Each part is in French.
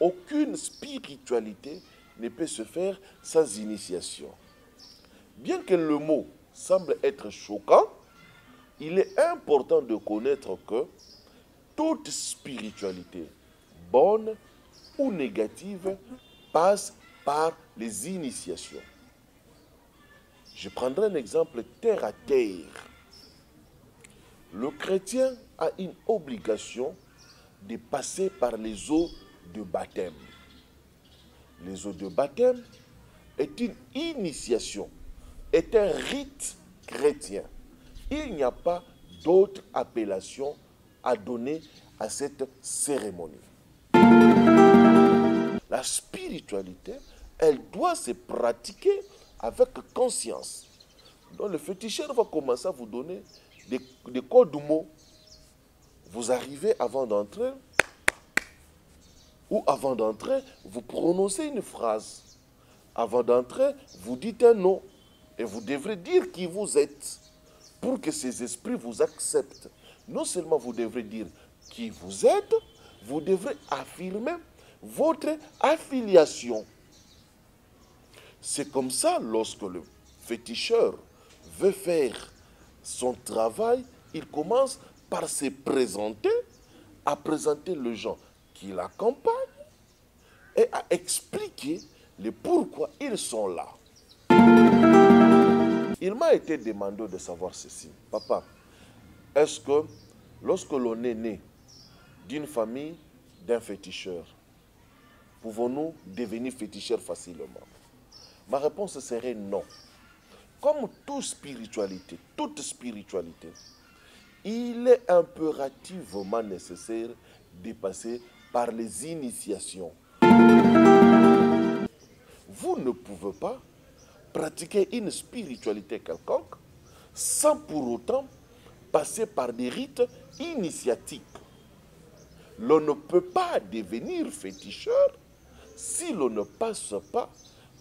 aucune spiritualité ne peut se faire sans initiation. Bien que le mot semble être choquant, il est important de connaître que toute spiritualité, bonne ou négative, passe par les initiations. Je prendrai un exemple terre à terre. Le chrétien a une obligation de passer par les eaux de baptême. Les eaux de baptême est une initiation, est un rite chrétien. Il n'y a pas d'autre appellation à donner à cette cérémonie. La spiritualité, elle doit se pratiquer avec conscience. Donc le féticheur va commencer à vous donner des codes de mots. Vous arrivez avant d'entrer, ou avant d'entrer, vous prononcez une phrase. Avant d'entrer, vous dites un nom. Et vous devrez dire qui vous êtes pour que ces esprits vous acceptent. Non seulement vous devrez dire qui vous êtes, vous devrez affirmer votre affiliation. C'est comme ça, lorsque le féticheur veut faire son travail, il commence par se présenter, à présenter les gens qui l'accompagnent et à expliquer le pourquoi ils sont là. Il m'a été demandé de savoir ceci. Papa, est-ce que lorsque l'on est né d'une famille d'un féticheur, pouvons-nous devenir féticheurs facilement? Ma réponse serait non. Comme toute spiritualité, il est impérativement nécessaire de passer par les initiations. Vous ne pouvez pas pratiquer une spiritualité quelconque sans pour autant passer par des rites initiatiques. L'on ne peut pas devenir féticheur si l'on ne passe pas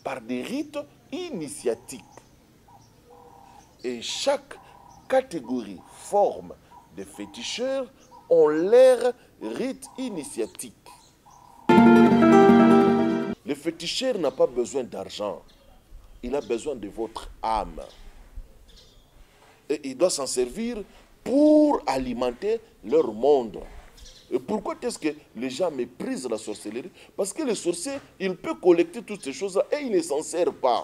par des rites initiatiques. Et chaque catégorie, forme de féticheurs ont leur rite initiatique. Le féticheur n'a pas besoin d'argent. Il a besoin de votre âme. Et il doit s'en servir pour alimenter leur monde. Et pourquoi est-ce que les gens méprisent la sorcellerie? Parce que le sorcier, il peut collecter toutes ces choses-là et il ne s'en sert pas.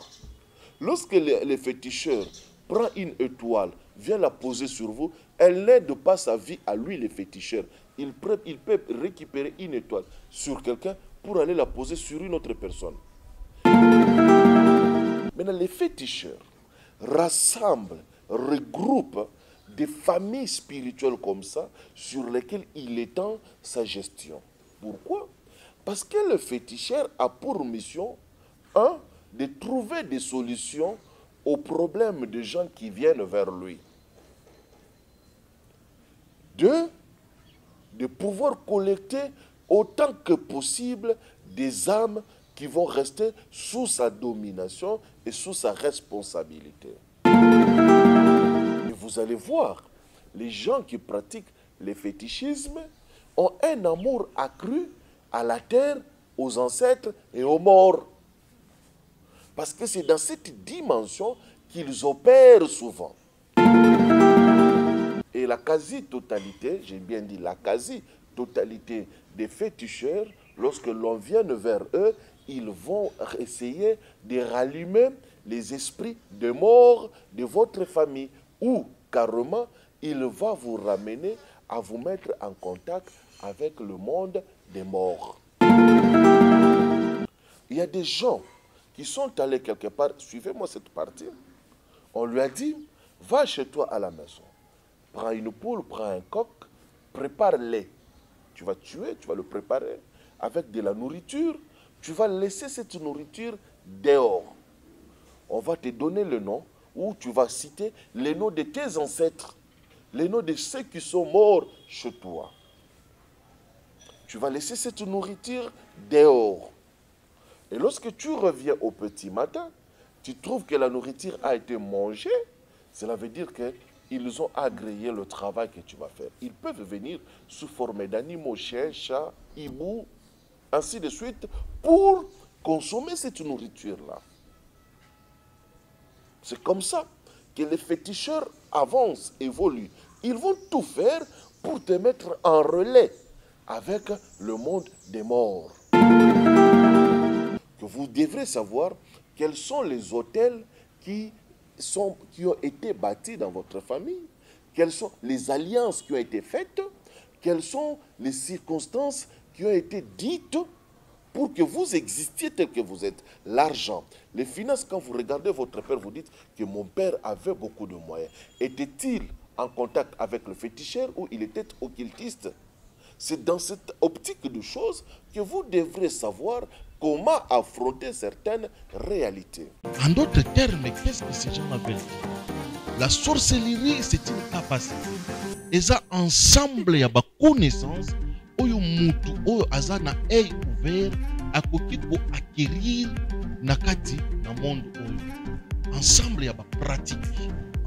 Lorsque le féticheur prend une étoile, vient la poser sur vous, elle n'aide pas sa vie à lui, le féticheur. Il peut récupérer une étoile sur quelqu'un pour aller la poser sur une autre personne. Maintenant, les féticheurs rassemblent, regroupent des familles spirituelles comme ça sur lesquelles il étend sa gestion. Pourquoi? Parce que le féticheur a pour mission, un, de trouver des solutions aux problèmes des gens qui viennent vers lui. Deux, de pouvoir collecter autant que possible des âmes qui vont rester sous sa domination et sous sa responsabilité. Et vous allez voir, les gens qui pratiquent le fétichisme ont un amour accru à la terre, aux ancêtres et aux morts. Parce que c'est dans cette dimension qu'ils opèrent souvent. Et la quasi-totalité, j'ai bien dit la quasi-totalité des féticheurs, lorsque l'on vient vers eux, ils vont essayer de rallumer les esprits de mort de votre famille ou carrément, il va vous ramener à vous mettre en contact avec le monde des morts. Il y a des gens qui sont allés quelque part, suivez-moi cette partie, on lui a dit, va chez toi à la maison, prends une poule, prends un coq, prépare-les. Tu vas tuer, tu vas le préparer avec de la nourriture, tu vas laisser cette nourriture dehors. On va te donner le nom, ou tu vas citer les noms de tes ancêtres, les noms de ceux qui sont morts chez toi. Tu vas laisser cette nourriture dehors. Et lorsque tu reviens au petit matin, tu trouves que la nourriture a été mangée, cela veut dire qu'ils ont agréé le travail que tu vas faire. Ils peuvent venir sous forme d'animaux, chiens, chats, hiboux. ainsi de suite, pour consommer cette nourriture-là. C'est comme ça que les féticheurs avancent, évoluent. Ils vont tout faire pour te mettre en relais avec le monde des morts. Que vous devrez savoir quels sont les autels qui ont été bâtis dans votre famille, quelles sont les alliances qui ont été faites, quelles sont les circonstances qui ont été dites pour que vous existiez tel que vous êtes. L'argent, les finances, quand vous regardez votre père, vous dites que mon père avait beaucoup de moyens. Était-il en contact avec le féticheur ou il était occultiste? C'est dans cette optique de choses que vous devrez savoir comment affronter certaines réalités. En d'autres termes, qu'est-ce que ces gens veulent? La sorcellerie, c'est une capacité. Et ça, ensemble, il y a des connaissances. Oyo mutu, oyo aza na œil ouvert, akoki ko acquérir nakati na monde oyo. Ensemble, il y a des pratiques.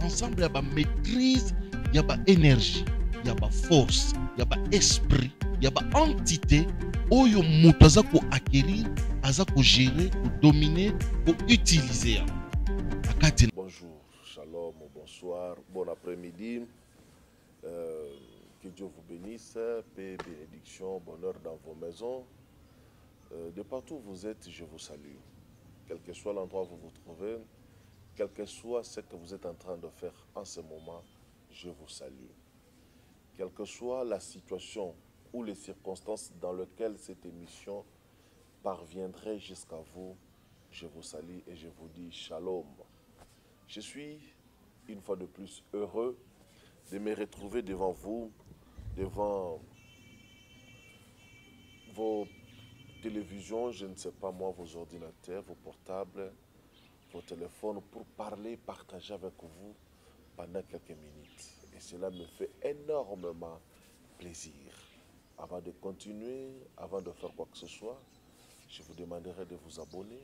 Ensemble, il y a des maîtrise, il y a des énergie, il y a des force, il y a des esprit, il y a des entité. Oyo mutu aza ko acquérir, aza ko gérer, ko dominer, ko utiliser. Bonjour, shalom, bonsoir, bon après-midi. Que Dieu vous bénisse, paix, bénédiction, bonheur dans vos maisons. De partout où vous êtes, je vous salue. Quel que soit l'endroit où vous vous trouvez, quel que soit ce que vous êtes en train de faire en ce moment, je vous salue. Quelle que soit la situation ou les circonstances dans lesquelles cette émission parviendrait jusqu'à vous, je vous salue et je vous dis shalom. Je suis une fois de plus heureux de me retrouver devant vous, devant vos télévisions, je ne sais pas moi, vos ordinateurs, vos portables, vos téléphones, pour parler, partager avec vous pendant quelques minutes. Et cela me fait énormément plaisir. Avant de continuer, avant de faire quoi que ce soit, je vous demanderai de vous abonner,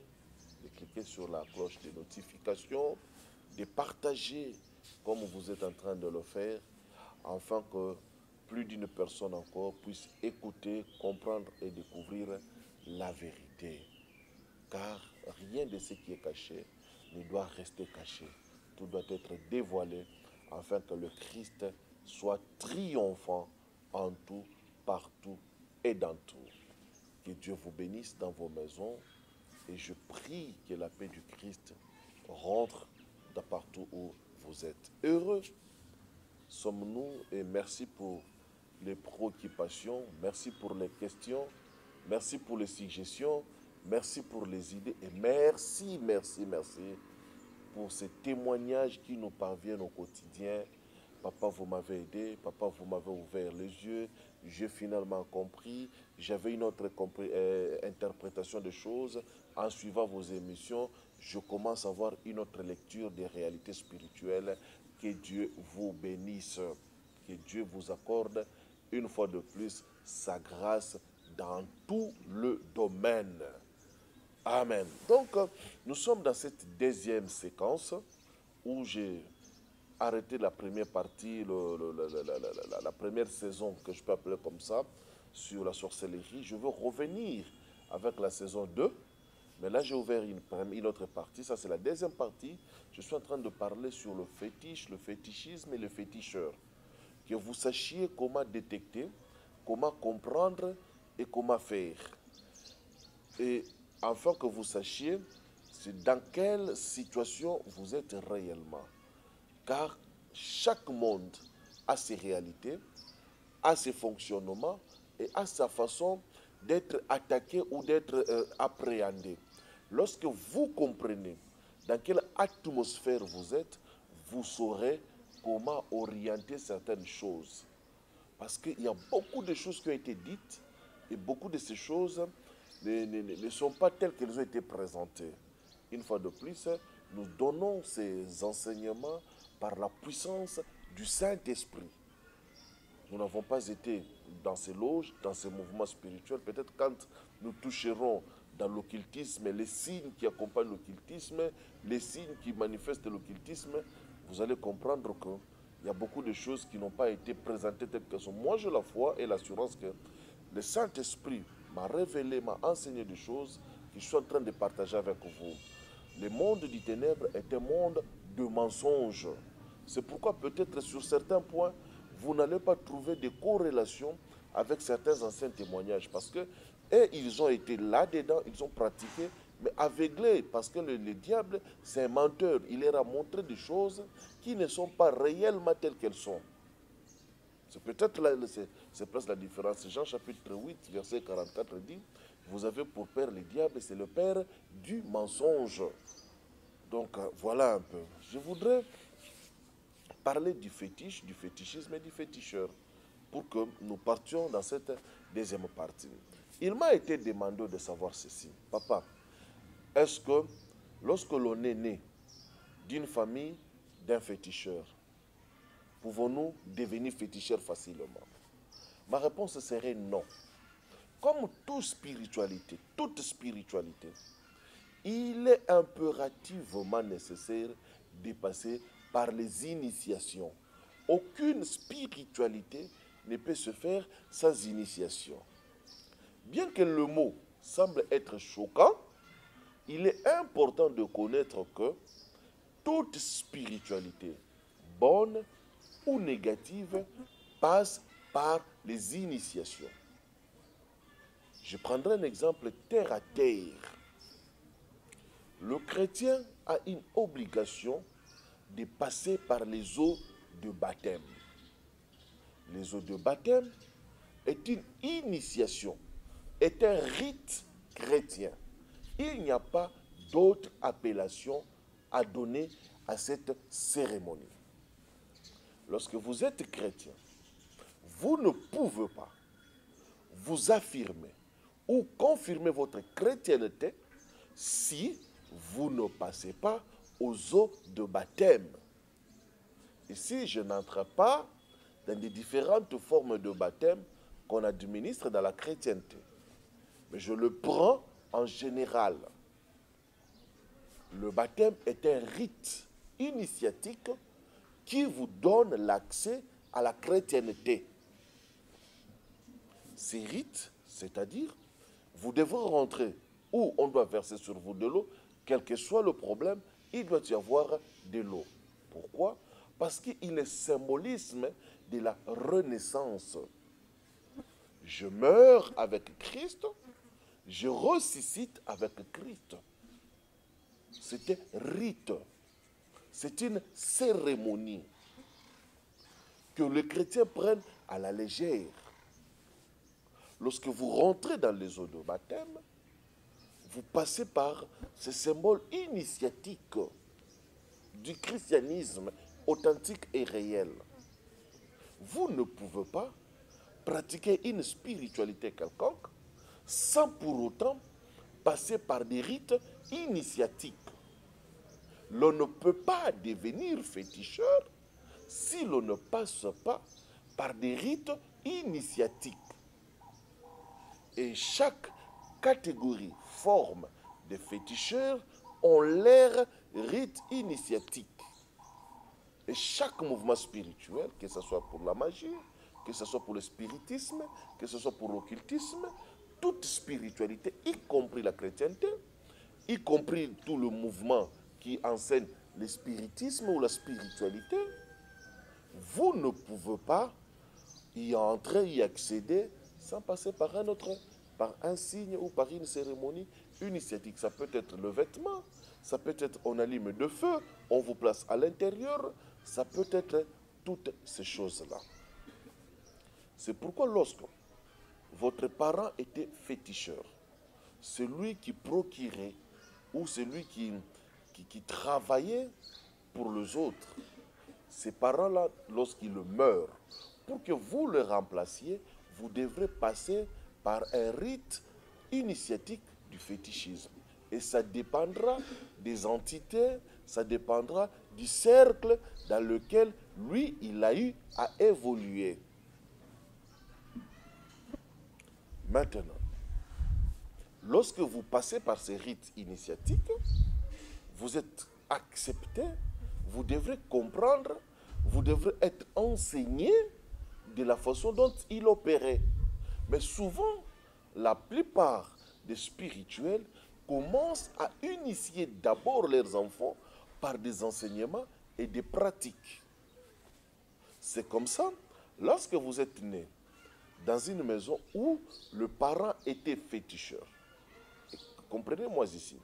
de cliquer sur la cloche de notification, de partager comme vous êtes en train de le faire, afin que plus d'une personne encore puisse écouter, comprendre et découvrir la vérité. Car rien de ce qui est caché ne doit rester caché. Tout doit être dévoilé afin que le Christ soit triomphant en tout, partout et dans tout. Que Dieu vous bénisse dans vos maisons et je prie que la paix du Christ rentre de partout où vous êtes. Heureux sommes-nous et merci pour les préoccupations, merci pour les questions, merci pour les suggestions, merci pour les idées et merci pour ces témoignages qui nous parviennent au quotidien. Papa, vous m'avez aidé, papa, vous m'avez ouvert les yeux, j'ai finalement compris, j'avais une autre interprétation des choses. En suivant vos émissions, je commence à avoir une autre lecture des réalités spirituelles. Que Dieu vous bénisse, que Dieu vous accorde une fois de plus sa grâce dans tout le domaine. Amen. Donc, nous sommes dans cette deuxième séquence où j'ai arrêté la première partie, la première saison que je peux appeler comme ça, sur la sorcellerie. Je veux revenir avec la saison 2. Mais là, j'ai ouvert une autre partie. Ça, c'est la deuxième partie. Je suis en train de parler sur le fétiche, le fétichisme et le féticheur. Que vous sachiez comment détecter, comment comprendre et comment faire. Et afin que vous sachiez dans quelle situation vous êtes réellement. Car chaque monde a ses réalités, a ses fonctionnements et a sa façon d'être attaqué ou d'être appréhendé. Lorsque vous comprenez dans quelle atmosphère vous êtes, vous saurez comment orienter certaines choses. Parce qu'il y a beaucoup de choses qui ont été dites et beaucoup de ces choses ne sont pas telles qu'elles ont été présentées. Une fois de plus, nous donnons ces enseignements par la puissance du Saint-Esprit. Nous n'avons pas été dans ces loges, dans ces mouvements spirituels. Peut-être quand nous toucherons dans l'occultisme, les signes qui accompagnent l'occultisme, les signes qui manifestent l'occultisme, vous allez comprendre qu'il y a beaucoup de choses qui n'ont pas été présentées telles qu'elles sont. Moi, j'ai la foi et l'assurance que le Saint-Esprit m'a révélé, m'a enseigné des choses que je suis en train de partager avec vous. Le monde du ténèbre est un monde de mensonges. C'est pourquoi peut-être sur certains points, vous n'allez pas trouver de corrélation avec certains anciens témoignages. Parce que ils ont été là-dedans, ils ont pratiqué, mais aveuglés. Parce que le diable, c'est un menteur. Il leur a montré des choses qui ne sont pas réellement telles qu'elles sont. C'est peut-être là, c'est presque la différence. Jean chapitre 8, verset 44 dit, vous avez pour père le diable, c'est le père du mensonge. Donc voilà un peu. Je voudrais parler du fétiche, du fétichisme et du féticheur pour que nous partions dans cette deuxième partie. Il m'a été demandé de savoir ceci. Papa, est-ce que lorsque l'on est né d'une famille d'un féticheur, pouvons-nous devenir féticheurs facilement? Ma réponse serait non. Comme toute spiritualité, il est impérativement nécessaire de passer par les initiations. Aucune spiritualité ne peut se faire sans initiation. Bien que le mot semble être choquant, il est important de connaître que toute spiritualité, bonne ou négative, passe par les initiations. Je prendrai un exemple terre à terre. Le chrétien a une obligation de passer par les eaux de baptême. Les eaux de baptême est une initiation, est un rite chrétien. Il n'y a pas d'autre appellation à donner à cette cérémonie. Lorsque vous êtes chrétien, vous ne pouvez pas vous affirmer ou confirmer votre chrétienté si vous ne passez pas aux eaux de baptême. Ici, je n'entre pas dans les différentes formes de baptême qu'on administre dans la chrétienté, mais je le prends en général. Le baptême est un rite initiatique qui vous donne l'accès à la chrétienté. Ces rites, c'est-à-dire, vous devrez rentrer ou on doit verser sur vous de l'eau, quel que soit le problème, il doit y avoir de l'eau. Pourquoi? Parce qu'il est le symbolisme de la renaissance. Je meurs avec Christ, je ressuscite avec Christ. C'est un rite, c'est une cérémonie que les chrétiens prennent à la légère. Lorsque vous rentrez dans les eaux de baptême, vous passez par ce symbole initiatique du christianisme authentique et réel. Vous ne pouvez pas pratiquer une spiritualité quelconque sans pour autant passer par des rites initiatiques. L'on ne peut pas devenir féticheur si l'on ne passe pas par des rites initiatiques. Et chaque catégorie, forme de féticheurs ont leur rite initiatique. Et chaque mouvement spirituel, que ce soit pour la magie, que ce soit pour le spiritisme, que ce soit pour l'occultisme, toute spiritualité, y compris la chrétienté, y compris tout le mouvement qui enseigne le spiritisme ou la spiritualité, vous ne pouvez pas y entrer, y accéder sans passer par un signe ou par une cérémonie initiatique. Ça peut être le vêtement, ça peut être on allume de feu, on vous place à l'intérieur, ça peut être toutes ces choses-là. C'est pourquoi lorsque votre parent était féticheur, celui qui procurait ou celui qui travaillait pour les autres, ces parents-là, lorsqu'ils meurent, pour que vous le remplaciez, vous devrez passer par un rite initiatique du fétichisme. Et ça dépendra des entités, ça dépendra du cercle dans lequel lui, il a eu à évoluer. Maintenant, lorsque vous passez par ces rites initiatiques, vous êtes accepté, vous devrez comprendre, vous devrez être enseigné de la façon dont il opérait. Mais souvent, la plupart des spirituels commencent à initier d'abord leurs enfants par des enseignements et des pratiques. C'est comme ça, lorsque vous êtes né dans une maison où le parent était féticheur, comprenez-moi ici,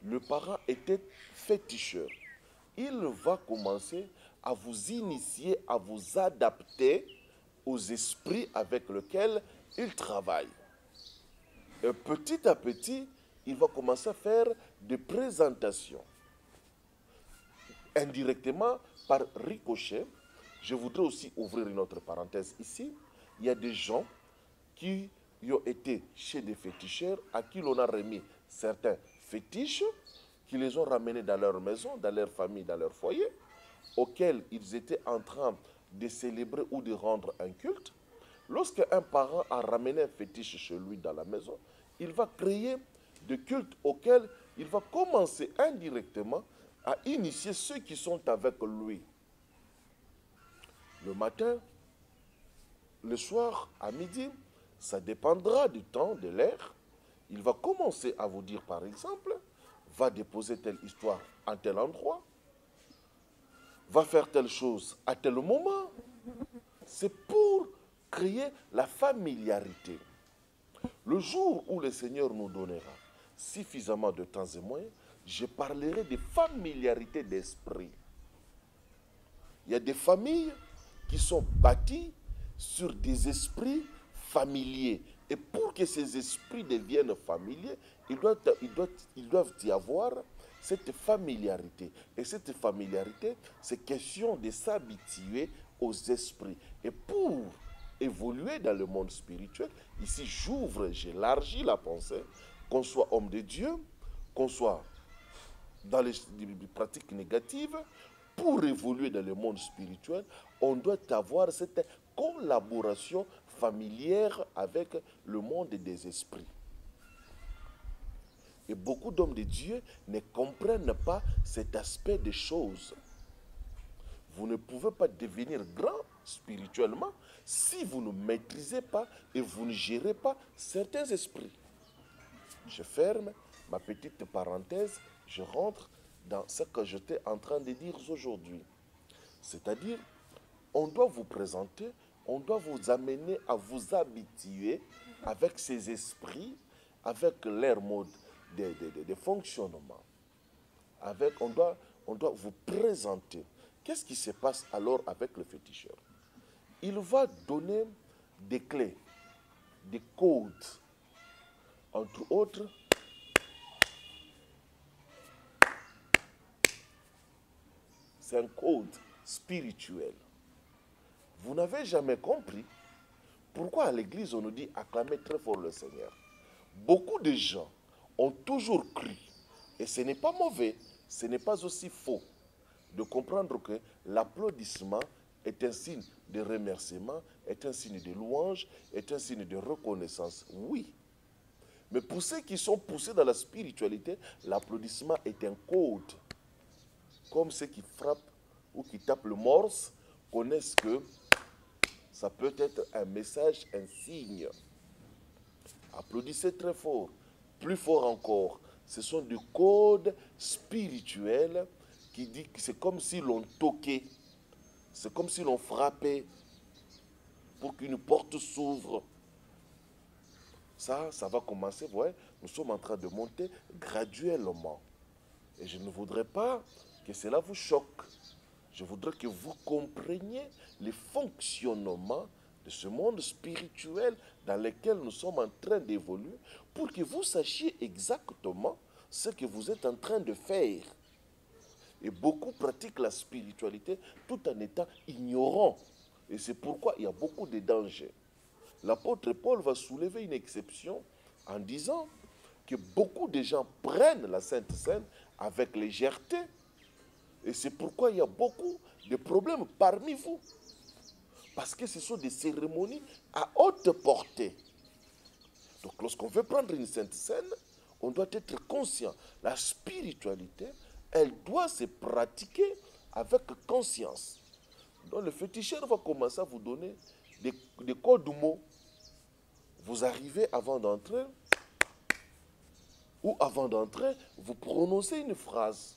le parent était féticheur, il va commencer à vous initier, à vous adapter aux esprits avec lesquels il travaille. Et petit à petit, il va commencer à faire des présentations. Indirectement, par ricochet, je voudrais aussi ouvrir une autre parenthèse ici. Il y a des gens qui ont été chez des féticheurs à qui l'on a remis certains fétiches, qui les ont ramenés dans leur maison, dans leur famille, dans leur foyer, auxquels ils étaient en train de célébrer ou de rendre un culte. Lorsqu'un parent a ramené un fétiche chez lui dans la maison, il va créer des cultes auxquels il va commencer indirectement à initier ceux qui sont avec lui. Le matin, le soir, à midi, ça dépendra du temps, de l'heure. Il va commencer à vous dire, par exemple, va déposer telle histoire à tel endroit, va faire telle chose à tel moment. C'est pour créer la familiarité. Le jour où le Seigneur nous donnera suffisamment de temps et moyens, je parlerai de familiarité d'esprit. Il y a des familles qui sont bâties sur des esprits familiers. Et pour que ces esprits deviennent familiers, il doivent y avoir cette familiarité. Et cette familiarité, c'est question de s'habituer aux esprits. Et pour évoluer dans le monde spirituel, ici j'élargis la pensée, qu'on soit homme de Dieu, qu'on soit dans les pratiques négatives, pour évoluer dans le monde spirituel, on doit avoir cette collaboration familière avec le monde des esprits. Et beaucoup d'hommes de Dieu ne comprennent pas cet aspect des choses. Vous ne pouvez pas devenir grand spirituellement si vous ne maîtrisez pas et vous ne gérez pas certains esprits. Je ferme ma petite parenthèse, je rentre dans ce que j'étais en train de dire aujourd'hui. C'est-à-dire, on doit vous présenter, on doit vous amener à vous habituer avec ces esprits, avec leur mode de fonctionnement. On doit vous présenter. Qu'est-ce qui se passe alors avec le féticheur? Il va donner des clés, des codes, entre autres, c'est un code spirituel. Vous n'avez jamais compris pourquoi à l'église on nous dit acclamer très fort le Seigneur. Beaucoup de gens ont toujours cru, et ce n'est pas mauvais, ce n'est pas aussi faux, de comprendre que l'applaudissement est un signe de remerciement, est un signe de louange, est un signe de reconnaissance. Oui. Mais pour ceux qui sont poussés dans la spiritualité, l'applaudissement est un code. Comme ceux qui frappent ou qui tapent le morse connaissent que ça peut être un message, un signe. Applaudissez très fort, plus fort encore. Ce sont des codes spirituels qui disent que c'est comme si l'on toquait, c'est comme si l'on frappait pour qu'une porte s'ouvre. Ça va commencer, vous voyez, nous sommes en train de monter graduellement. Et je ne voudrais pas que cela vous choque. Je voudrais que vous compreniez les fonctionnements de ce monde spirituel dans lequel nous sommes en train d'évoluer pour que vous sachiez exactement ce que vous êtes en train de faire. Et beaucoup pratiquent la spiritualité tout en étant ignorants. Et c'est pourquoi il y a beaucoup de dangers. L'apôtre Paul va soulever une exception en disant que beaucoup de gens prennent la Sainte Seine avec légèreté. Et c'est pourquoi il y a beaucoup de problèmes parmi vous. Parce que ce sont des cérémonies à haute portée. Donc lorsqu'on veut prendre une Sainte Seine, on doit être conscient. La spiritualité, elle doit se pratiquer avec conscience. Donc le féticheur va commencer à vous donner des codes mots. vous arrivez avant d'entrer, ou avant d'entrer, vous prononcez une phrase.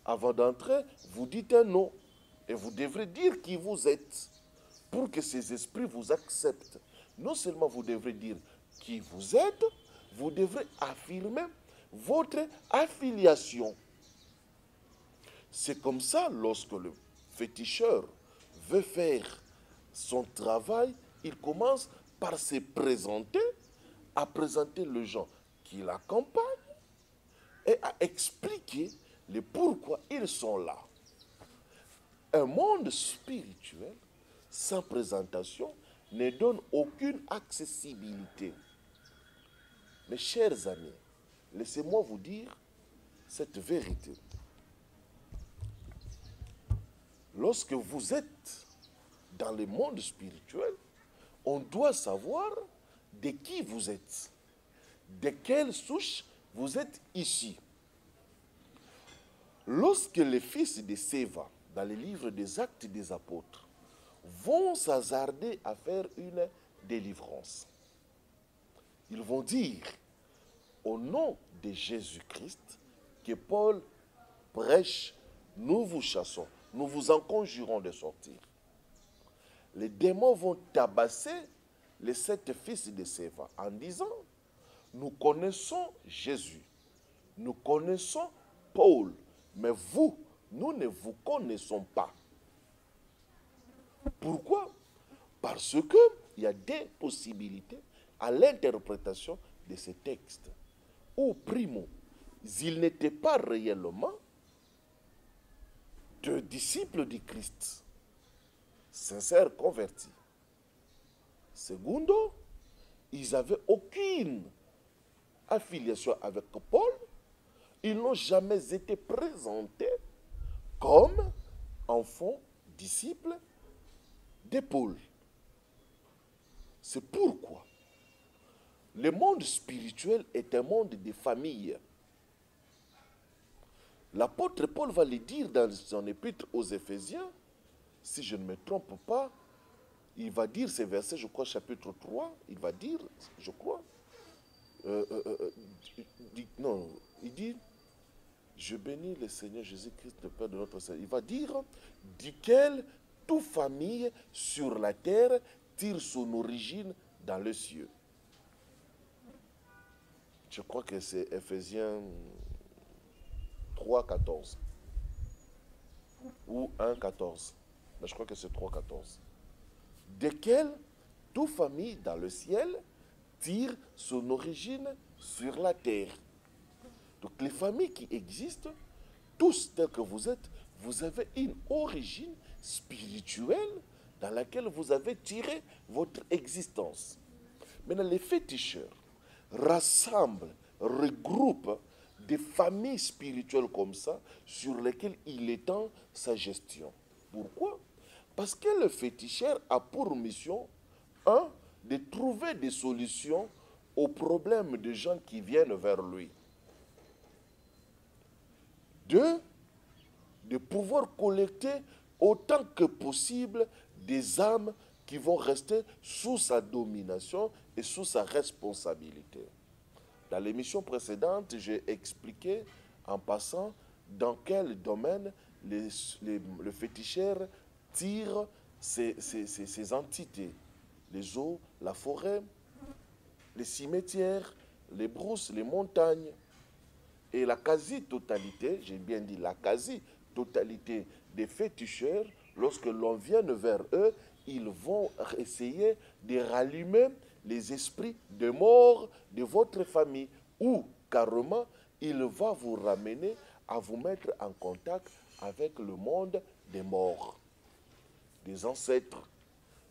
Avant d'entrer, vous dites un nom. Et vous devrez dire qui vous êtes pour que ces esprits vous acceptent. Non seulement vous devrez dire qui vous êtes, vous devrez affirmer votre affiliation. C'est comme ça, lorsque le féticheur veut faire son travail, il commence par se présenter, à présenter les gens qui l'accompagnent et à expliquer le pourquoi ils sont là. Un monde spirituel sans présentation ne donne aucune accessibilité. Mes chers amis, laissez-moi vous dire cette vérité. Lorsque vous êtes dans le monde spirituel, on doit savoir de qui vous êtes, de quelle souche vous êtes ici. Lorsque les fils de Séva, dans les livres des Actes des Apôtres, vont s'hasarder à faire une délivrance, ils vont dire, au nom de Jésus-Christ, que Paul prêche, nous vous chassons, nous vous en conjurons de sortir. Les démons vont tabasser les 7 fils de Séva en disant, nous connaissons Jésus, nous connaissons Paul, mais vous, nous ne vous connaissons pas. Pourquoi? Parce qu'il y a des possibilités à l'interprétation de ces textes. Ou primo, ils n'étaient pas réellement de disciples du Christ, sincères convertis. Secondo, ils n'avaient aucune affiliation avec Paul. Ils n'ont jamais été présentés comme enfants, disciples de Paul. C'est pourquoi le monde spirituel est un monde de famille. L'apôtre Paul va le dire dans son épître aux Éphésiens, si je ne me trompe pas, il va dire ces versets, je crois, chapitre 3, il va dire, je crois, non, il dit, je bénis le Seigneur Jésus-Christ, le Père de notre Seigneur. Il va dire, duquel toute famille sur la terre tire son origine dans les cieux. Je crois que c'est Éphésiens 3, 14. Ou 1, 14. Mais je crois que c'est 3, 14. Desquels toute famille dans le ciel tire son origine sur la terre. Donc les familles qui existent, tous tels que vous êtes, vous avez une origine spirituelle dans laquelle vous avez tiré votre existence. Maintenant, les féticheurs rassemblent, regroupent des familles spirituelles comme ça sur lesquelles il étend sa gestion. Pourquoi? Parce que le féticheur a pour mission, un, de trouver des solutions aux problèmes des gens qui viennent vers lui. Deux, de pouvoir collecter autant que possible des âmes qui vont rester sous sa domination et sous sa responsabilité. Dans l'émission précédente, j'ai expliqué en passant dans quel domaine le féticheur tire ces entités. Les eaux, la forêt, les cimetières, les brousses, les montagnes. Et la quasi-totalité, j'ai bien dit la quasi-totalité des féticheurs, lorsque l'on vient vers eux, ils vont essayer de rallumer les esprits de mort de votre famille, ou carrément, il va vous ramener à vous mettre en contact avec le monde des morts, des ancêtres,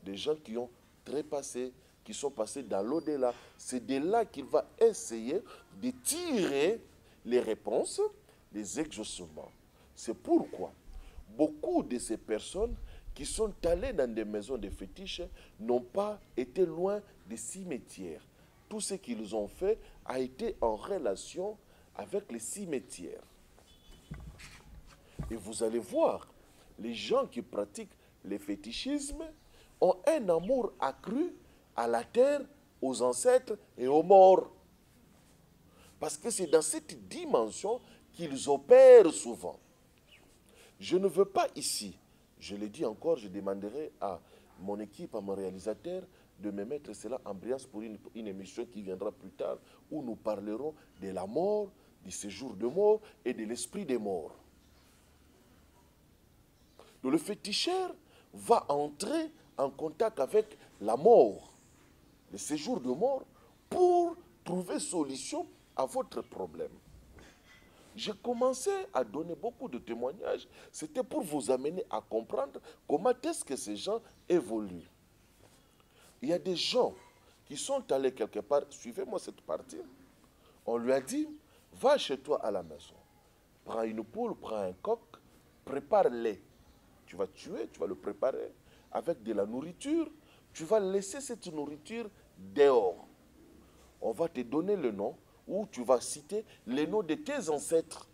des gens qui ont trépassé, qui sont passés dans l'au-delà. C'est de là qu'il va essayer de tirer les réponses, les exaucements. C'est pourquoi beaucoup de ces personnes qui sont allées dans des maisons de fétiches n'ont pas été loin des cimetières. Tout ce qu'ils ont fait a été en relation avec les cimetières. Et vous allez voir, les gens qui pratiquent le fétichisme ont un amour accru à la terre aux ancêtres et aux morts. Parce que c'est dans cette dimension qu'ils opèrent souvent. Je ne veux pas ici, je le dis encore, je demanderai à mon équipe, à mon réalisateur, de me mettre cela en brillance pour une émission qui viendra plus tard, où nous parlerons de la mort, du séjour de mort et de l'esprit des morts. Donc le féticheur va entrer en contact avec la mort, le séjour de mort, pour trouver solution à votre problème. J'ai commencé à donner beaucoup de témoignages. C'était pour vous amener à comprendre comment est-ce que ces gens évoluent. Il y a des gens qui sont allés quelque part, suivez-moi cette partie, on lui a dit, va chez toi à la maison, prends une poule, prends un coq, prépare-les. Tu vas tuer, tu vas le préparer avec de la nourriture, tu vas laisser cette nourriture dehors. On va te donner le nom, où tu vas citer les noms de tes ancêtres,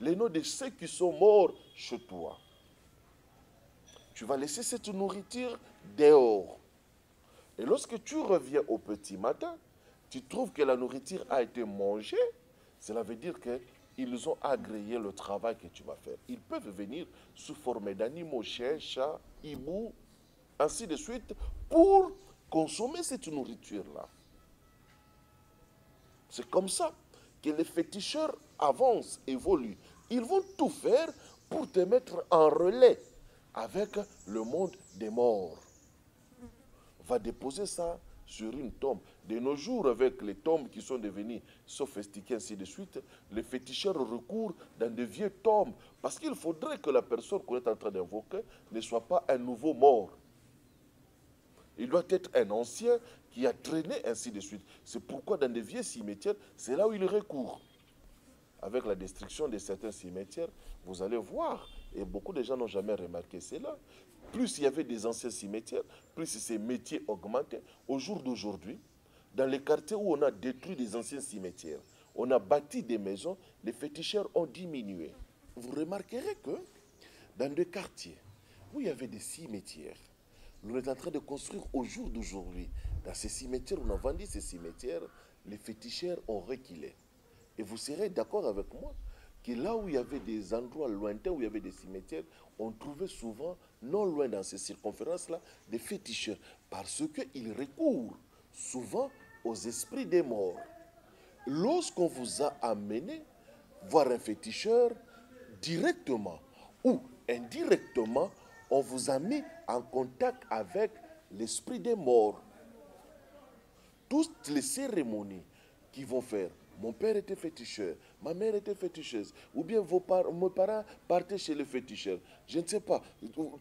les noms de ceux qui sont morts chez toi. Tu vas laisser cette nourriture dehors. Et lorsque tu reviens au petit matin, tu trouves que la nourriture a été mangée, cela veut dire qu'ils ont agréé le travail que tu vas faire. Ils peuvent venir sous forme d'animaux, chiens, chats, hiboux, ainsi de suite, pour consommer cette nourriture-là. C'est comme ça que les féticheurs avancent, évoluent. Ils vont tout faire pour te mettre en relais avec le monde des morts. On va déposer ça sur une tombe. De nos jours, avec les tombes qui sont devenues sophistiquées, ainsi de suite, les féticheurs recourent dans de vieilles tombes parce qu'il faudrait que la personne qu'on est en train d'invoquer ne soit pas un nouveau mort. Il doit être un ancien qui a traîné, ainsi de suite. C'est pourquoi dans des vieux cimetières, c'est là où il recourt. Avec la destruction de certains cimetières, vous allez voir, et beaucoup de gens n'ont jamais remarqué cela, plus il y avait des anciens cimetières, plus ces métiers augmentaient. Au jour d'aujourd'hui, dans les quartiers où on a détruit des anciens cimetières, on a bâti des maisons, les féticheurs ont diminué. Vous remarquerez que dans des quartiers où il y avait des cimetières, nous sommes en train de construire au jour d'aujourd'hui. Dans ces cimetières, on a vendu ces cimetières, les féticheurs ont reculé. Et vous serez d'accord avec moi que là où il y avait des endroits lointains, où il y avait des cimetières, on trouvait souvent, non loin dans ces circonférences-là, des féticheurs. Parce qu'ils recourent souvent aux esprits des morts. Lorsqu'on vous a amené voir un féticheur, directement ou indirectement, on vous a mis en contact avec l'esprit des morts. Toutes les cérémonies qu'ils vont faire, mon père était féticheur, ma mère était féticheuse, ou bien mes parents partaient chez les féticheurs. Je ne sais pas.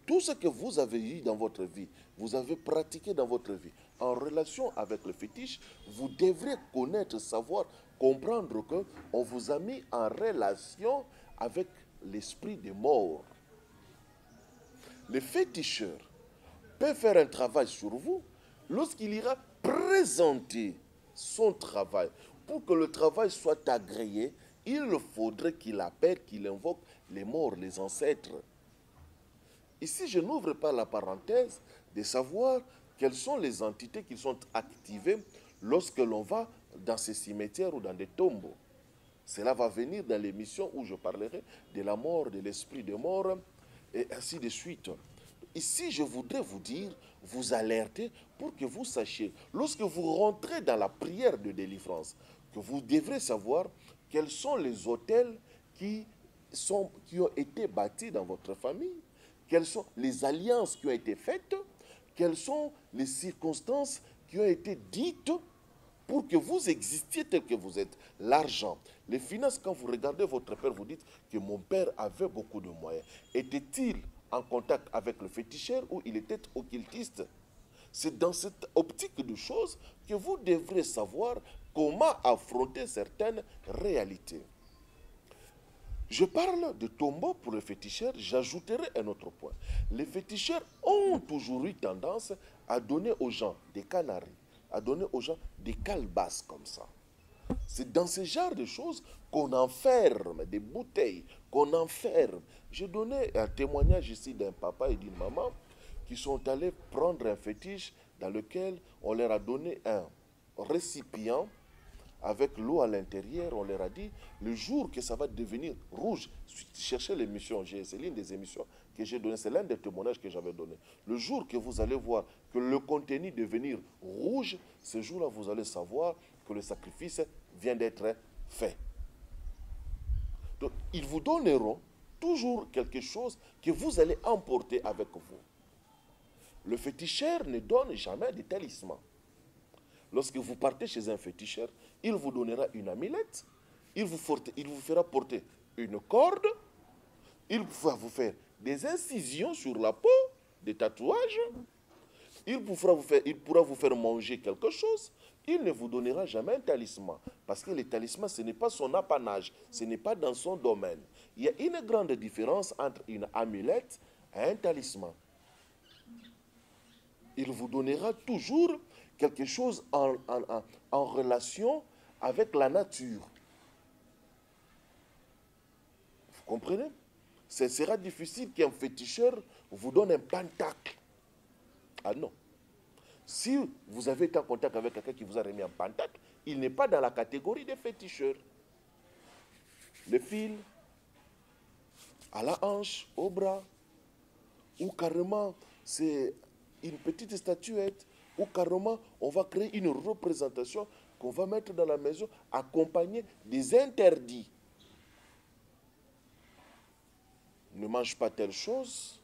Tout ce que vous avez eu dans votre vie, vous avez pratiqué dans votre vie, en relation avec le fétiche, vous devrez connaître, savoir, comprendre qu'on vous a mis en relation avec l'esprit des morts. Le féticheur peut faire un travail sur vous lorsqu'il ira présenter son travail. Pour que le travail soit agréé, il faudrait qu'il appelle, qu'il invoque les morts, les ancêtres. Ici, je n'ouvre pas la parenthèse de savoir quelles sont les entités qui sont activées lorsque l'on va dans ces cimetières ou dans des tombeaux. Cela va venir dans l'émission où je parlerai de la mort, de l'esprit de mort, et ainsi de suite. Ici, je voudrais vous dire, vous alerter pour que vous sachiez, lorsque vous rentrez dans la prière de délivrance, que vous devrez savoir quels sont les autels qui ont été bâtis dans votre famille, quelles sont les alliances qui ont été faites, quelles sont les circonstances qui ont été dites pour que vous existiez tel que vous êtes. L'argent, les finances, quand vous regardez votre père, vous dites que mon père avait beaucoup de moyens. Était-il en contact avec le féticheur ou il était occultiste? C'est dans cette optique de choses que vous devrez savoir comment affronter certaines réalités. Je parle de tombeau pour les féticheurs, j'ajouterai un autre point. Les féticheurs ont toujours eu tendance à donner aux gens des canaries, à donner aux gens des calebasses comme ça. C'est dans ce genre de choses qu'on enferme des bouteilles, qu'on enferme. J'ai donné un témoignage ici d'un papa et d'une maman qui sont allés prendre un fétiche dans lequel on leur a donné récipient avec l'eau à l'intérieur. On leur a dit, le jour que ça va devenir rouge, cherchez l'émission, c'est l'une des émissions que j'ai données, c'est l'un des témoignages que j'avais donné. Le jour que vous allez voir que le contenu devenir rouge, ce jour-là, vous allez savoir que le sacrifice vient d'être fait. Donc, ils vous donneront toujours quelque chose que vous allez emporter avec vous. Le féticheur ne donne jamais de talisman. Lorsque vous partez chez un féticheur, il vous donnera une amulette, il vous fera porter une corde, il va vous faire des incisions sur la peau, des tatouages, il pourra vous faire manger quelque chose, il ne vous donnera jamais un talisman. Parce que le talisman, ce n'est pas son apanage, ce n'est pas dans son domaine. Il y a une grande différence entre une amulette et un talisman. Il vous donnera toujours quelque chose en relation avec la nature. Vous comprenez? Ce sera difficile qu'un féticheur vous donne un pentacle. Ah non. Si vous avez été en contact avec quelqu'un qui vous a remis un pentacle, il n'est pas dans la catégorie des féticheurs. Le fil, à la hanche, au bras, ou carrément c'est une petite statuette, ou carrément on va créer une représentation qu'on va mettre dans la maison accompagnée des interdits. Ne mange pas telle chose,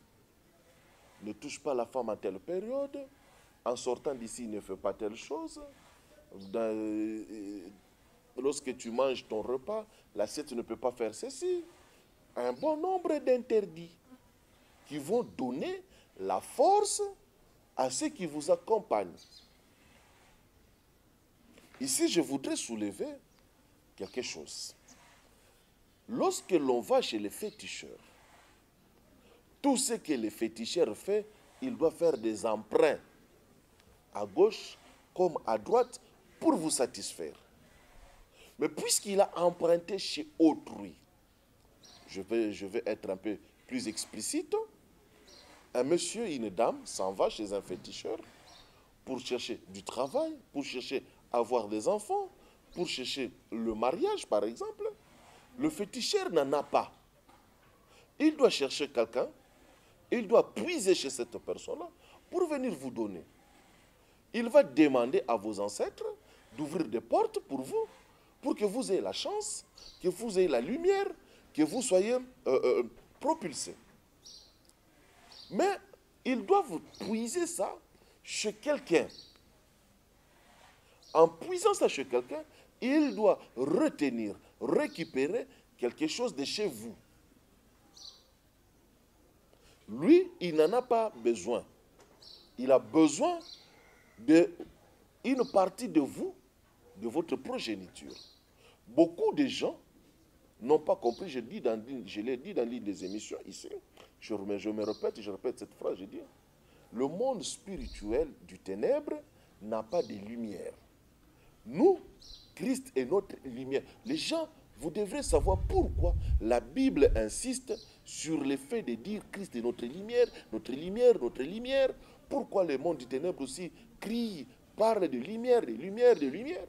ne touche pas la femme à telle période, en sortant d'ici ne fais pas telle chose. Lorsque tu manges ton repas, l'assiette ne peut pas faire ceci. Un bon nombre d'interdits qui vont donner la force à ceux qui vous accompagnent. Ici, je voudrais soulever quelque chose. Lorsque l'on va chez les féticheurs, tout ce que le féticheur fait, il doit faire des emprunts à gauche comme à droite pour vous satisfaire. Mais puisqu'il a emprunté chez autrui, je vais être un peu plus explicite, un monsieur et une dame s'en va chez un féticheur pour chercher du travail, pour chercher à avoir des enfants, pour chercher le mariage par exemple. Le féticheur n'en a pas. Il doit chercher quelqu'un, il doit puiser chez cette personne-là pour venir vous donner. Il va demander à vos ancêtres d'ouvrir des portes pour vous, pour que vous ayez la chance, que vous ayez la lumière, que vous soyez propulsé. Mais il doit vous puiser ça chez quelqu'un. En puisant ça chez quelqu'un, il doit retenir, récupérer quelque chose de chez vous. Lui, il n'en a pas besoin. Il a besoin d'une partie de vous, de votre progéniture. Beaucoup de gens n'ont pas compris, je l'ai dit dans l'une des émissions ici, je répète cette phrase, je dis, le monde spirituel du ténèbre n'a pas de lumière. Nous, Christ est notre lumière. Les gens, vous devrez savoir pourquoi la Bible insiste sur le fait de dire Christ est notre lumière, notre lumière, notre lumière. Pourquoi le monde du ténèbre aussi crie, parle de lumière, de lumière, de lumière.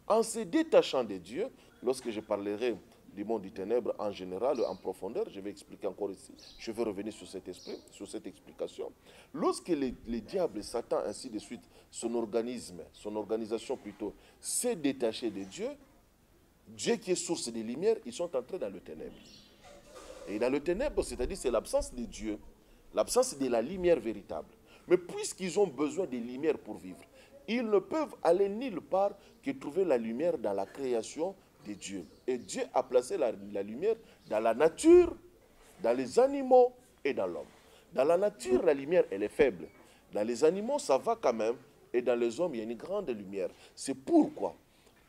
En se détachant de Dieu, lorsque je parlerai du monde du ténèbre en général, en profondeur, je vais expliquer encore ici, je vais revenir sur cet esprit, sur cette explication. Lorsque les diables, Satan, ainsi de suite, son organisation plutôt, s'est détaché de Dieu, Dieu qui est source de lumière, ils sont entrés dans le ténèbre. Et dans le ténèbre, c'est-à-dire c'est l'absence de Dieu, l'absence de la lumière véritable. Mais puisqu'ils ont besoin de lumière pour vivre, ils ne peuvent aller nulle part que trouver la lumière dans la création de Dieu. Et Dieu a placé la lumière dans la nature, dans les animaux et dans l'homme. Dans la nature, la lumière, elle est faible. Dans les animaux, ça va quand même. Et dans les hommes, il y a une grande lumière. C'est pourquoi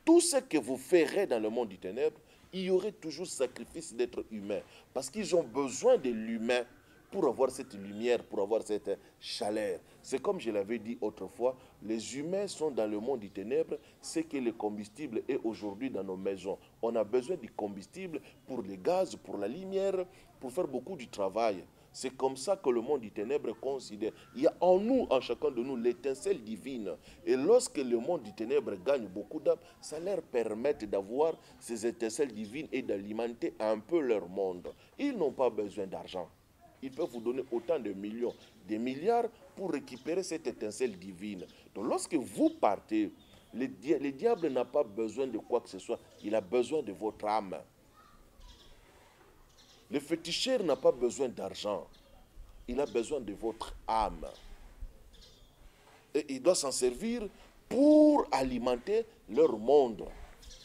tout ce que vous ferez dans le monde du ténèbre, il y aurait toujours sacrifice d'être humain. Parce qu'ils ont besoin de l'humain pour avoir cette lumière, pour avoir cette chaleur. C'est comme je l'avais dit autrefois, les humains sont dans le monde du ténèbre, c'est que le combustible est aujourd'hui dans nos maisons. On a besoin du combustible pour les gaz, pour la lumière, pour faire beaucoup du travail. C'est comme ça que le monde des ténèbres considère. Il y a en nous, en chacun de nous, l'étincelle divine. Et lorsque le monde des ténèbres gagne beaucoup d'âmes, ça leur permet d'avoir ces étincelles divines et d'alimenter un peu leur monde. Ils n'ont pas besoin d'argent. Ils peuvent vous donner autant de millions, des milliards pour récupérer cette étincelle divine. Donc lorsque vous partez, le diable n'a pas besoin de quoi que ce soit. Il a besoin de votre âme. Le féticheur n'a pas besoin d'argent. Il a besoin de votre âme. Et il doit s'en servir pour alimenter leur monde.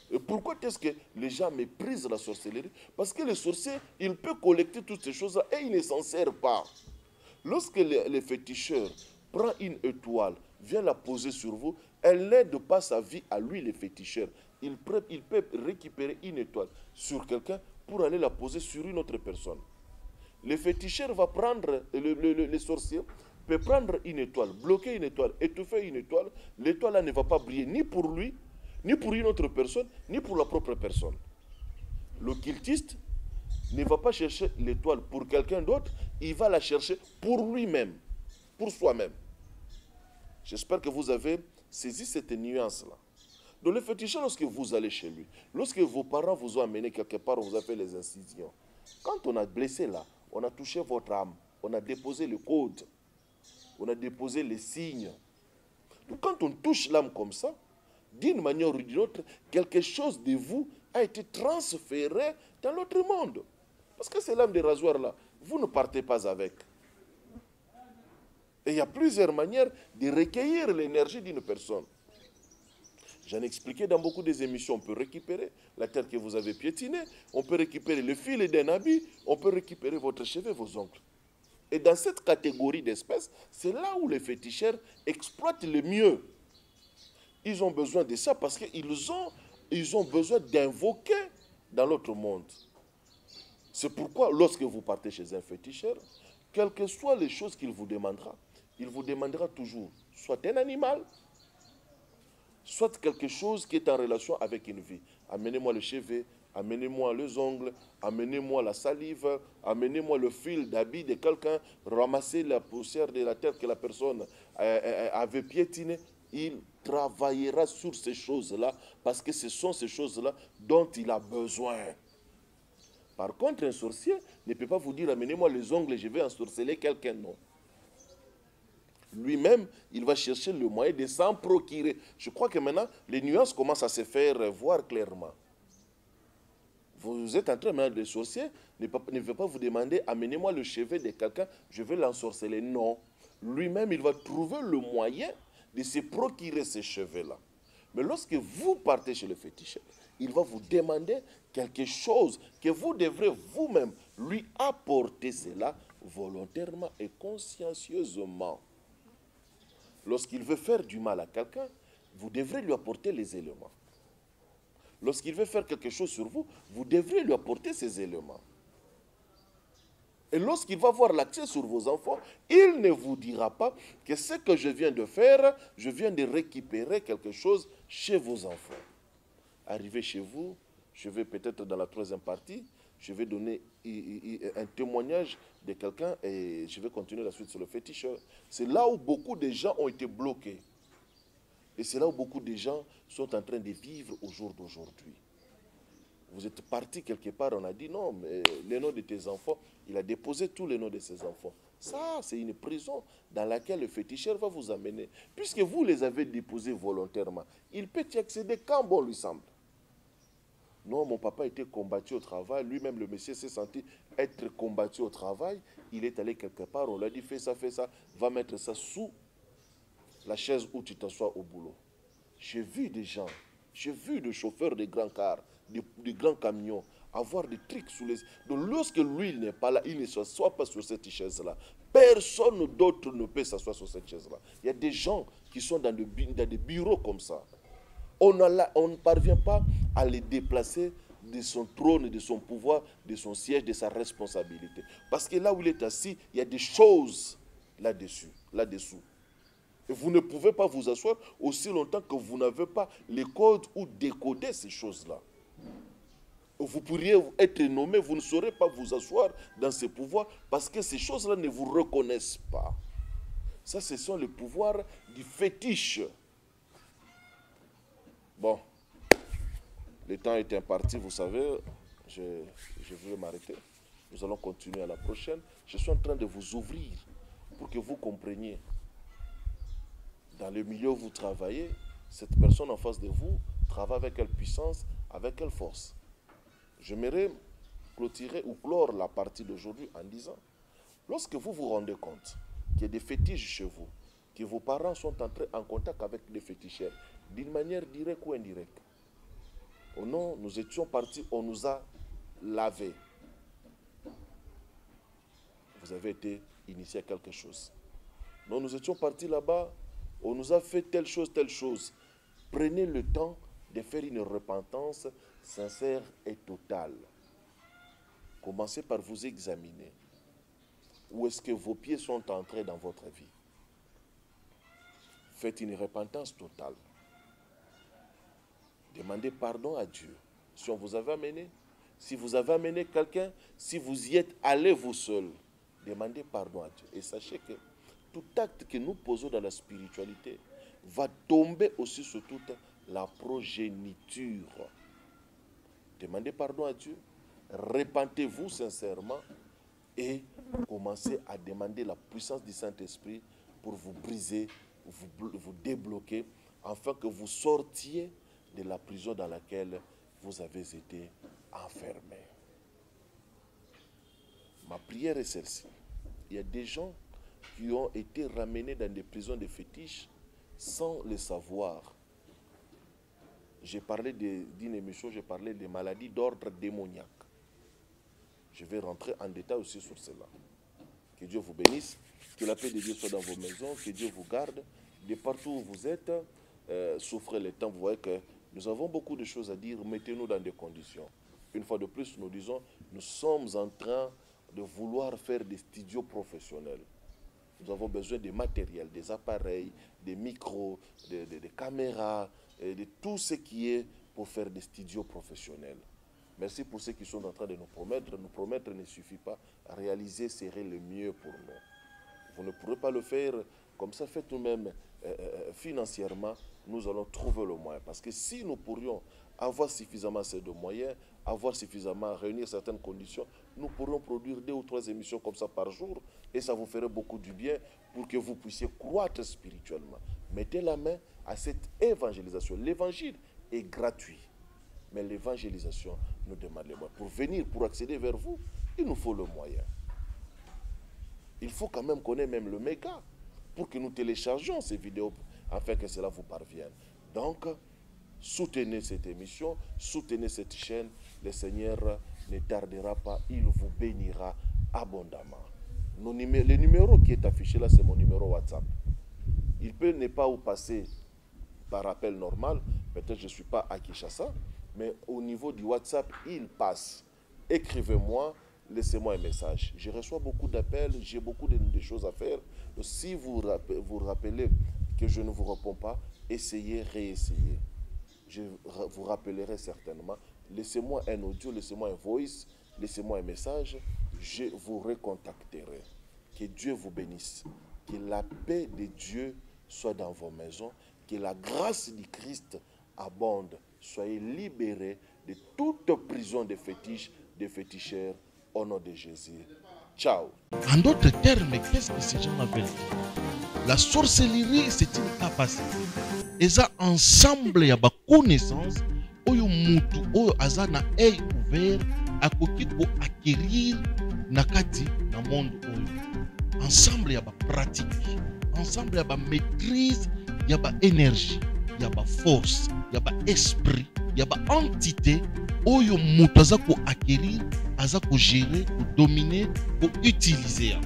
Et pourquoi est-ce que les gens méprisent la sorcellerie? Parce que le sorcier, il peut collecter toutes ces choses-là et il ne s'en sert pas. Lorsque le féticheur prend une étoile, vient la poser sur vous, elle n'aide pas sa vie à lui, le féticheur. Il peut récupérer une étoile sur quelqu'un pour aller la poser sur une autre personne. Le féticheur va prendre, le sorcier peut prendre une étoile, bloquer une étoile, étouffer une étoile. L'étoile là ne va pas briller ni pour lui, ni pour une autre personne, ni pour la propre personne. L'occultiste ne va pas chercher l'étoile pour quelqu'un d'autre, il va la chercher pour lui-même, pour soi-même. J'espère que vous avez saisi cette nuance-là. Donc le féticheur, lorsque vous allez chez lui, lorsque vos parents vous ont amené quelque part, on vous a fait les incisions. Quand on a blessé là, on a touché votre âme, on a déposé le code, on a déposé les signes. Donc quand on touche l'âme comme ça, d'une manière ou d'une autre, quelque chose de vous a été transféré dans l'autre monde. Parce que c'est l'âme des rasoirs là, vous ne partez pas avec. Et il y a plusieurs manières de recueillir l'énergie d'une personne. J'en ai expliqué dans beaucoup des émissions. On peut récupérer la terre que vous avez piétinée, on peut récupérer le fil d'un habit, on peut récupérer votre cheveu, vos ongles. Et dans cette catégorie d'espèces, c'est là où les féticheurs exploitent le mieux. Ils ont besoin de ça parce qu'ils ont besoin d'invoquer dans l'autre monde. C'est pourquoi lorsque vous partez chez un féticheur, quelles que soient les choses qu'il vous demandera toujours soit un animal, soit quelque chose qui est en relation avec une vie. Amenez-moi le cheveu, amenez-moi les ongles, amenez-moi la salive, amenez-moi le fil d'habit de quelqu'un, ramassez la poussière de la terre que la personne avait piétinée. Il travaillera sur ces choses-là parce que ce sont ces choses-là dont il a besoin. Par contre, un sorcier ne peut pas vous dire amenez-moi les ongles et je vais ensorceler quelqu'un, non. Lui-même, il va chercher le moyen de s'en procurer. Je crois que maintenant, les nuances commencent à se faire voir clairement. Vous êtes en train maintenant de sorcier, ne veut pas vous demander amenez-moi le cheveu de quelqu'un, je vais l'ensorceler. Non. Lui-même, il va trouver le moyen de se procurer ces cheveux-là. Mais lorsque vous partez chez le féticheur, il va vous demander quelque chose que vous devrez vous-même lui apporter cela volontairement et consciencieusement. Lorsqu'il veut faire du mal à quelqu'un, vous devrez lui apporter les éléments. Lorsqu'il veut faire quelque chose sur vous, vous devrez lui apporter ces éléments. Et lorsqu'il va avoir l'accès sur vos enfants, il ne vous dira pas que ce que je viens de faire, je viens de récupérer quelque chose chez vos enfants. Arrivé chez vous, je vais peut-être dans la troisième partie, je vais donner un témoignage de quelqu'un et je vais continuer la suite sur le féticheur. C'est là où beaucoup de gens ont été bloqués. Et c'est là où beaucoup de gens sont en train de vivre au jour d'aujourd'hui. Vous êtes parti quelque part, on a dit non, mais les noms de tes enfants, il a déposé tous les noms de ses enfants. Ça, c'est une prison dans laquelle le féticheur va vous amener. Puisque vous les avez déposés volontairement, il peut y accéder quand bon lui semble. Non, mon papa était combattu au travail. Lui-même, le monsieur s'est senti être combattu au travail. Il est allé quelque part, on lui a dit fais ça, va mettre ça sous la chaise où tu t'assois au boulot. J'ai vu des gens, j'ai vu des chauffeurs de grands cars, de grands camions, avoir des trucs sous les... Donc lorsque lui, il n'est pas là, il ne s'assoit pas sur cette chaise-là. Personne d'autre ne peut s'asseoir sur cette chaise-là. Il y a des gens qui sont dans des bureaux comme ça. On ne parvient pas à les déplacer de son trône, de son pouvoir, de son siège, de sa responsabilité. Parce que là où il est assis, il y a des choses là-dessous. Et vous ne pouvez pas vous asseoir aussi longtemps que vous n'avez pas les codes ou décoder ces choses-là. vous pourriez être nommé, vous ne saurez pas vous asseoir dans ces pouvoirs parce que ces choses-là ne vous reconnaissent pas. Ça, ce sont les pouvoirs du fétiche. Bon, le temps est imparti, vous savez, je vais m'arrêter. Nous allons continuer à la prochaine. Je suis en train de vous ouvrir pour que vous compreniez. Dans le milieu où vous travaillez, cette personne en face de vous travaille avec quelle puissance, avec quelle force. J'aimerais clôturer ou clore la partie d'aujourd'hui en disant, lorsque vous vous rendez compte qu'il y a des fétiches chez vous, que vos parents sont entrés en contact avec des féticheurs, d'une manière directe ou indirecte. Oh non, nous étions partis, on nous a lavés. Vous avez été initié à quelque chose. Non, nous étions partis là-bas, on nous a fait telle chose, telle chose. Prenez le temps de faire une repentance sincère et totale. Commencez par vous examiner. Où est-ce que vos pieds sont entrés dans votre vie? Faites une repentance totale. Demandez pardon à Dieu. Si on vous avait amené, si vous avez amené quelqu'un, si vous y êtes allé vous seul, demandez pardon à Dieu. Et sachez que tout acte que nous posons dans la spiritualité va tomber aussi sur toute la progéniture. Demandez pardon à Dieu, repentez-vous sincèrement et commencez à demander la puissance du Saint-Esprit pour vous briser, vous débloquer, afin que vous sortiez de la prison dans laquelle vous avez été enfermé. Ma prière est celle-ci. Il y a des gens qui ont été ramenés dans des prisons de fétiches sans le savoir. J'ai parlé d'une émission, j'ai parlé des maladies d'ordre démoniaque. Je vais rentrer en détail aussi sur cela. Que Dieu vous bénisse, que la paix de Dieu soit dans vos maisons, que Dieu vous garde. De partout où vous êtes, souffrez le temps. Vous voyez que nous avons beaucoup de choses à dire. Mettez-nous dans des conditions. Une fois de plus, nous disons, nous sommes en train de vouloir faire des studios professionnels. Nous avons besoin de matériel, des appareils, des micros, des caméras, et de tout ce qui est pour faire des studios professionnels. Merci pour ceux qui sont en train de nous promettre. Nous promettre ne suffit pas. Réaliser serait le mieux pour nous. Vous ne pourrez pas le faire comme ça, faites nous-mêmes financièrement. Nous allons trouver le moyen. Parce que si nous pourrions avoir suffisamment de moyens, avoir suffisamment, réunir certaines conditions, nous pourrions produire 2 ou 3 émissions comme ça par jour et ça vous ferait beaucoup du bien pour que vous puissiez croître spirituellement. Mettez la main à cette évangélisation. L'évangile est gratuit, mais l'évangélisation nous demande les moyens. Pour venir, pour accéder vers vous, il nous faut le moyen. Il faut quand même qu'on ait même le méga pour que nous téléchargeons ces vidéos afin que cela vous parvienne. Donc, soutenez cette émission, soutenez cette chaîne. Le Seigneur ne tardera pas, il vous bénira abondamment. Le numéro qui est affiché là, c'est mon numéro WhatsApp. Il peut ne pas vous passer par appel normal, peut-être je ne suis pas à Kinshasa, mais au niveau du WhatsApp, il passe. Écrivez-moi, laissez-moi un message. Je reçois beaucoup d'appels, j'ai beaucoup de choses à faire. Donc, si vous rappelez que je ne vous réponds pas, essayez, réessayez. Je vous rappellerai certainement. Laissez-moi un audio, laissez-moi un voice, laissez-moi un message. Je vous recontacterai. Que Dieu vous bénisse. Que la paix de Dieu soit dans vos maisons. Que la grâce du Christ abonde. Soyez libérés de toute prison de fétiches, de féticheurs, au nom de Jésus. Ciao. En d'autres termes, qu'est-ce que ces gens appellent? La sorcellerie, c'est une capacité. Et ça, ensemble, il y a une connaissance. Oyo mutu, oyo azana œil ouvert, akoki ko acquérir nakati na monde oyo. Ensemble, il y a une pratique. Ensemble, il y a une maîtrise, il y a une énergie, il y a une force, il y a un esprit, il y a une entité. Oyo mutu aza ko acquérir, aza ko gérer, ko dominer, ko utiliser.